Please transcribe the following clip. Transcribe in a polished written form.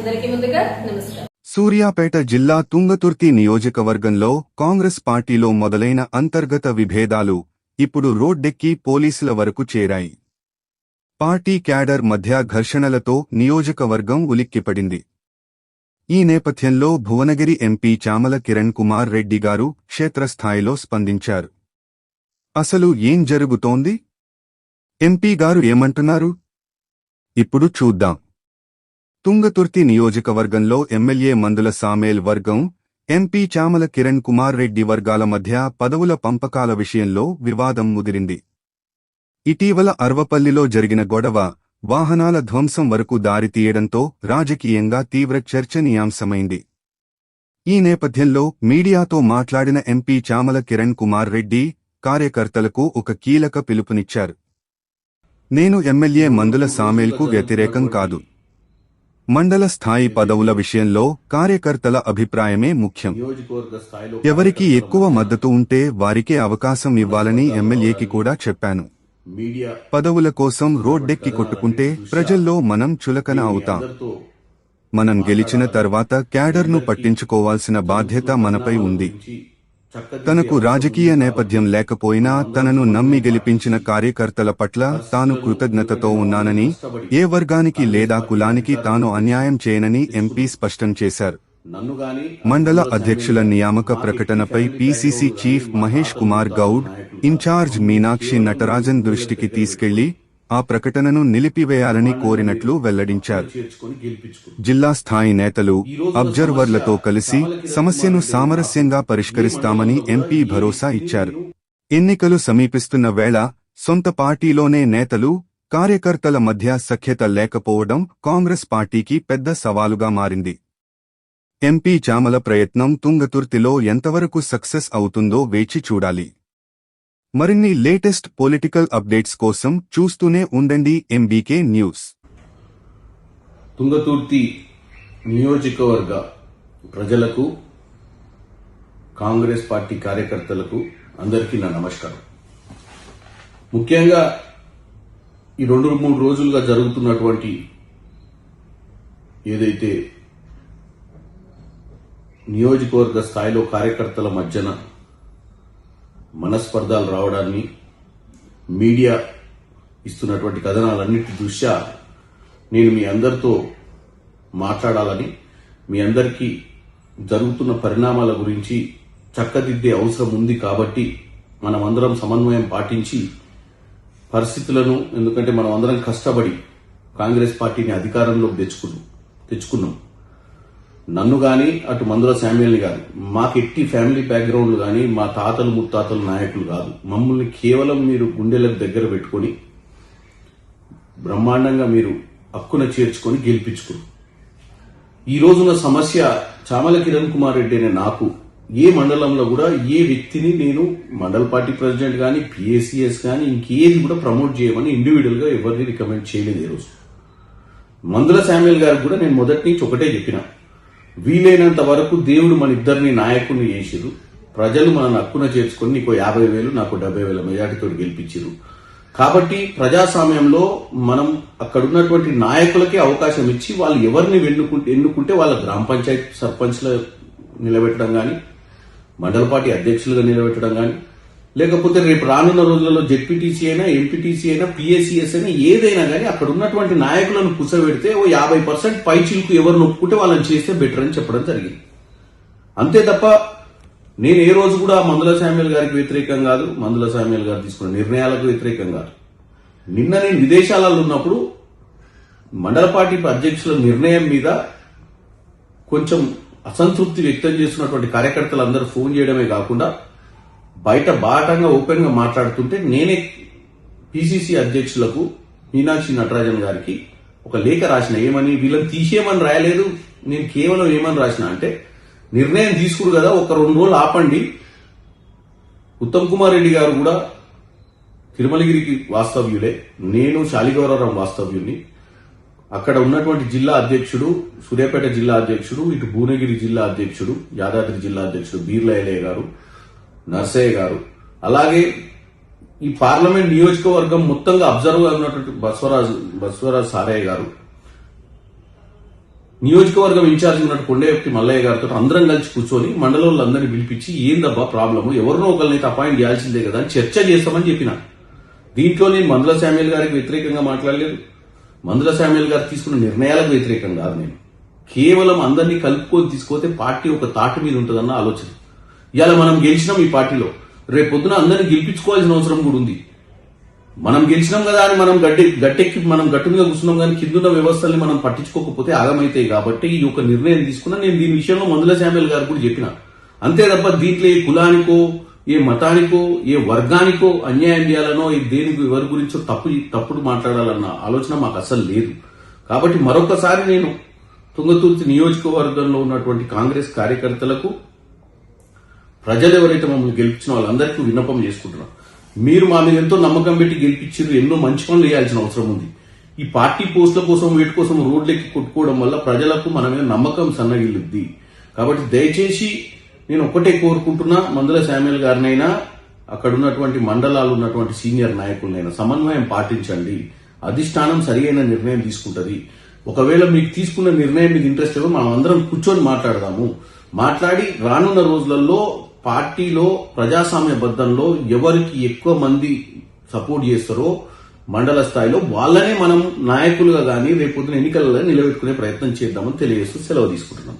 అందరికీ ముందుగా నమస్కారం. సూర్యాపేట జిల్లా తుంగతుర్తి నియోజకవర్గంలో కాంగ్రెస్ పార్టీలో మొదలైన అంతర్గత విభేదాలు ఇప్పుడు రోడ్డెక్కి పోలీసుల వరకు చేరాయి. పార్టీ క్యాడర్ మధ్య ఘర్షణలతో నియోజకవర్గం ఉలిక్కిపడింది. ఈ నేపథ్యంలో భువనగిరి ఎంపీ చామల కిరణ్ కుమార్ రెడ్డి గారు క్షేత్రస్థాయిలో స్పందించారు. అసలు ఏం జరుగుతోంది? ఎంపీ గారు ఏమంటున్నారు? ఇప్పుడు చూద్దాం. తుంగతుర్తి నియోజకవర్గంలో ఎమ్మెల్యే మందుల సామేల్ వర్గం, ఎంపీ చామల కిరణ్ కుమార్ రెడ్డి వర్గాల మధ్య పదవుల పంపకాల విషయంలో వివాదం ముదిరింది. ఇటీవల అర్వపల్లిలో జరిగిన గొడవ వాహనాల ధ్వంసం వరకు దారితీయడంతో రాజకీయంగా తీవ్ర చర్చనీయాంశమైంది. ఈ నేపథ్యంలో మీడియాతో మాట్లాడిన ఎంపీ చామల కిరణ్ కుమార్ రెడ్డి కార్యకర్తలకు ఒక కీలక పిలుపునిచ్చారు. నేను ఎమ్మెల్యే మందుల సామేల్కు వ్యతిరేకం కాదు. మండల స్థాయి పదవుల విషయంలో కార్యకర్తల అభిప్రాయమే ముఖ్యం. ఎవరికి ఎక్కువ మద్దతు ఉంటే వారికే అవకాశం ఇవ్వాలని ఎమ్మెల్యేకి కూడా చెప్పాను. పదవుల కోసం రోడ్డెక్కి కొట్టుకుంటే ప్రజల్లో మనం చులకన అవుతాం. మనం గెలిచిన తర్వాత క్యాడర్ను పట్టించుకోవాల్సిన బాధ్యత మనపై ఉంది. తనకు రాజకీయ నేపథ్యం లేకపోయినా తనను నమ్మి గెలిపించిన కార్యకర్తల పట్ల తాను కృతజ్ఞతతో ఉన్నానని, ఏ వర్గానికి లేదా కులానికి తాను అన్యాయం చేయనని ఎంపీ స్పష్టం చేశారు. మండల అధ్యక్షుల నియామక ప్రకటనపై PCC chief Mahesh Kumar Goud, in charge Meenakshi Natarajan దృష్టికి తీసుకెళ్లి ఆ ప్రకటనను నిలిపివేయాలని కోరినట్లు వెల్లడించారు. జిల్లా స్థాయి నేతలు, అబ్జర్వర్లతో కలిసి సమస్యను సామరస్యంగా పరిష్కరిస్తామని ఎంపీ భరోసా ఇచ్చారు. ఎన్నికలు సమీపిస్తున్న వేళ సొంత పార్టీలోనే నేతలు, కార్యకర్తల మధ్య సఖ్యత లేకపోవడం కాంగ్రెస్ పార్టీకి పెద్ద సవాలుగా మారింది. ఎంపీ చామల ప్రయత్నం తుంగతుర్తిలో ఎంతవరకు సక్సెస్ అవుతుందో వేచి చూడాలి. మరిన్ని లేటెస్ట్ పొలిటికల్ అప్డేట్స్ కోసం చూస్తూనే ఉండండి ఎంబీకే న్యూస్. తుంగతుర్తి నియోజకవర్గ ప్రజలకు, కాంగ్రెస్ పార్టీ కార్యకర్తలకు అందరికీ నా నమస్కారం. ముఖ్యంగా ఈ 2-3 రోజులుగా జరుగుతున్నటువంటి ఏదైతే నియోజకవర్గ స్థాయిలో కార్యకర్తల మధ్యన మనస్పర్ధాలు రావడాన్ని, మీడియా ఇస్తున్నటువంటి కథనాలన్నిటి దృష్ట్యా నేను మీ అందరితో మాట్లాడాలని, మీ అందరికీ జరుగుతున్న పరిణామాల గురించి చక్కదిద్దే అవసరం ఉంది. కాబట్టి మనమందరం సమన్వయం పాటించి పరిస్థితులను, ఎందుకంటే మనం అందరం కష్టపడి కాంగ్రెస్ పార్టీని అధికారంలోకి తెచ్చుకున్నాం. నన్ను గాని, అటు మందుల శామ్యుల్ని గాని, మాకు ఎట్టి ఫ్యామిలీ బ్యాక్గ్రౌండ్ గాని, మా తాతలు ముత్తాతలు నాయకులు కాదు. మమ్మల్ని కేవలం మీరు గుండెలకు దగ్గర పెట్టుకుని బ్రహ్మాండంగా మీరు హక్కున చేర్చుకొని గెలిపించుకున్నారు. ఈ రోజున సమస్య చామల కిరణ్ కుమార్ రెడ్డి అనే నాకు ఏ మండలంలో కూడా ఏ వ్యక్తిని నేను మండల పార్టీ ప్రెసిడెంట్ గాని, పిఏసిఎస్ గాని ఇంకేది కూడా ప్రమోట్ చేయమని ఇండివిజువల్ గా ఎవరిని రికమెండ్ చేయలేదు. ఈ రోజు మందుల శామ్యుల్ గారికి కూడా నేను మొదటి నుంచి ఒకటే చెప్పిన, వీలైనంత వరకు దేవుడు మన ఇద్దరిని నాయకుడిని చేసిరు. ప్రజలు మన హక్కున చేర్చుకొని నీకు 50,000 నాకు 70,000 మెజార్టీతో గెలిపించారు. కాబట్టి ప్రజాస్వామ్యంలో మనం అక్కడున్నటువంటి నాయకులకే అవకాశం ఇచ్చి వాళ్ళు ఎవరిని ఎన్నుకుంటే వాళ్ళ గ్రామ పంచాయతీ సర్పంచ్లు నిలబెట్టడం గాని, మండల పార్టీ అధ్యక్షులుగా నిలబెట్టడం గాని, లేకపోతే రేపు రానున్న రోజులలో జెడ్పీటీసీ అయినా, ఎంపీటీసీ అయినా, పిఎస్సిఎస్ అయినా ఏదైనా కానీ అక్కడ ఉన్నటువంటి నాయకులను కూర్చోబెడితే 50% పై చిలుకు ఎవరు నొప్పుకుంటే వాళ్ళని చేస్తే బెటర్ అని చెప్పడం జరిగింది. అంతే తప్ప నేను ఏ రోజు కూడా మందుల శామ్యుల్ గారికి వ్యతిరేకం కాదు, మందుల శామ్యుల్ గారు తీసుకున్న నిర్ణయాలకు వ్యతిరేకం కాదు. నిన్న నేను విదేశాలలో ఉన్నప్పుడు మండల పార్టీ అధ్యక్షుల నిర్ణయం మీద కొంచెం అసంతృప్తి వ్యక్తం చేస్తున్నటువంటి కార్యకర్తలందరూ ఫోన్ చేయడమే కాకుండా బయట బాటంగా ఓపెన్ గా మాట్లాడుతుంటే నేనే పిసిసి అధ్యక్షులకు మీనాక్షి నటరాజన్ గారికి ఒక లేఖ రాసిన. ఏమని? వీళ్ళని తీసేయమని రాయలేదు, నేను కేవలం ఏమని రాసిన అంటే, నిర్ణయం తీసుకురు కదా, ఒక 2 రోజులు ఆపండి. ఉత్తమ్ కుమార్ రెడ్డి గారు కూడా తిరుమలగిరికి వాస్తవ్యులే, నేను శాలిగౌరవరం వాస్తవ్యుని. అక్కడ ఉన్నటువంటి జిల్లా అధ్యక్షుడు, సూర్యాపేట జిల్లా అధ్యక్షుడు, ఇటు భువనగిరి జిల్లా అధ్యక్షుడు, యాదాద్రి జిల్లా అధ్యక్షుడు బీర్లయ్య గారు, నర్సయ్య గారు, అలాగే ఈ పార్లమెంట్ నియోజకవర్గం మొత్తంగా అబ్జర్వ్ గా ఉన్నటువంటి బస్వరాజ్ సారయ్య గారు, నియోజకవర్గం ఇన్ఛార్జ్ ఉన్నట్టు కొండేపి మల్లయ్య గారితో అందరం కలిసి కూర్చొని మండలందరినీ పిలిపించి ఏందబ్బా ప్రాబ్లము, ఎవరినో ఒకరినైతే అపాయింట్ చేయాల్సిందే కదా అని చర్చ చేస్తామని చెప్పిన. దీంట్లో నేను మందుల శామ్యుల్ గారికి వ్యతిరేకంగా మాట్లాడలేదు. మందుల శామ్యుల్ గారు తీసుకున్న నిర్ణయాలకు వ్యతిరేకం కాదు. నేను కేవలం అందరినీ కలుపుకొని తీసుకొస్తే పార్టీ ఒక తాటి మీద ఉంటుందన్న ఆలోచన. ఇవాళ మనం గెలిచినాం ఈ పార్టీలో, రేపు పొద్దున అందరినీ గెలిపించుకోవాల్సిన అవసరం కూడా ఉంది. మనం గెలిచినాం కదా అని మనం గట్టెక్కి మనం గట్టు మీద కూర్చున్నాం కానీ కిందున్న వ్యవస్థల్ని మనం పట్టించుకోకపోతే ఆగమైతాయి. కాబట్టి ఈ యొక్క నిర్ణయం తీసుకున్నా. నేను దీని విషయంలో మందుల శామ్యుల్ గారు కూడా చెప్పిన. అంతే తప్ప దీంట్లో ఏ కులానికో ఏ మతానికో ఏ వర్గానికో అన్యాయం చేయాలనో దేనికి ఎవరి గురించో తప్పుడు మాట్లాడాలన్న ఆలోచన మాకు అసలు లేదు. కాబట్టి మరొకసారి నేను తుంగతుర్తి నియోజకవర్గంలో ఉన్నటువంటి కాంగ్రెస్ కార్యకర్తలకు, ప్రజలు ఎవరైతే మమ్మల్ని గెలిపించిన వాళ్ళందరికీ విన్నపం చేసుకుంటున్నాం. మీరు మా మీద ఎంతో నమ్మకం పెట్టి గెలిపించారు, ఎన్నో మంచి పనులు చేయాల్సిన అవసరం ఉంది. ఈ పార్టీ పోస్టుల కోసం వీటి కోసం రోడ్లెక్కి కొట్టుకోవడం వల్ల ప్రజలకు మన మీద నమ్మకం సన్నగిల్లుద్ది. కాబట్టి దయచేసి నేను ఒకటే కోరుకుంటున్నా, మందుల శామ్యుల్ గారినైనా అక్కడ ఉన్నటువంటి మండలాలు ఉన్నటువంటి సీనియర్ నాయకులనైనా సమన్వయం పాటించండి. అధిష్టానం సరి అయిన నిర్ణయం తీసుకుంటది. ఒకవేళ మీకు తీసుకున్న నిర్ణయం మీకు ఇంట్రెస్ట్ ఏమో మనం అందరం కూర్చొని మాట్లాడదాము. మాట్లాడి రానున్న రోజులలో పార్టీలో ప్రజాస్వామ్యబద్ధంలో ఎవరికి ఎక్కువ మంది సపోర్ట్ చేస్తారో మండల స్థాయిలో వాళ్ళనే మనం నాయకులుగా గానీ రేపొద్దున ఎన్నికలలో నిలబెట్టుకునే ప్రయత్నం చేద్దామని తెలియజేస్తూ సెలవు తీసుకుంటున్నాం.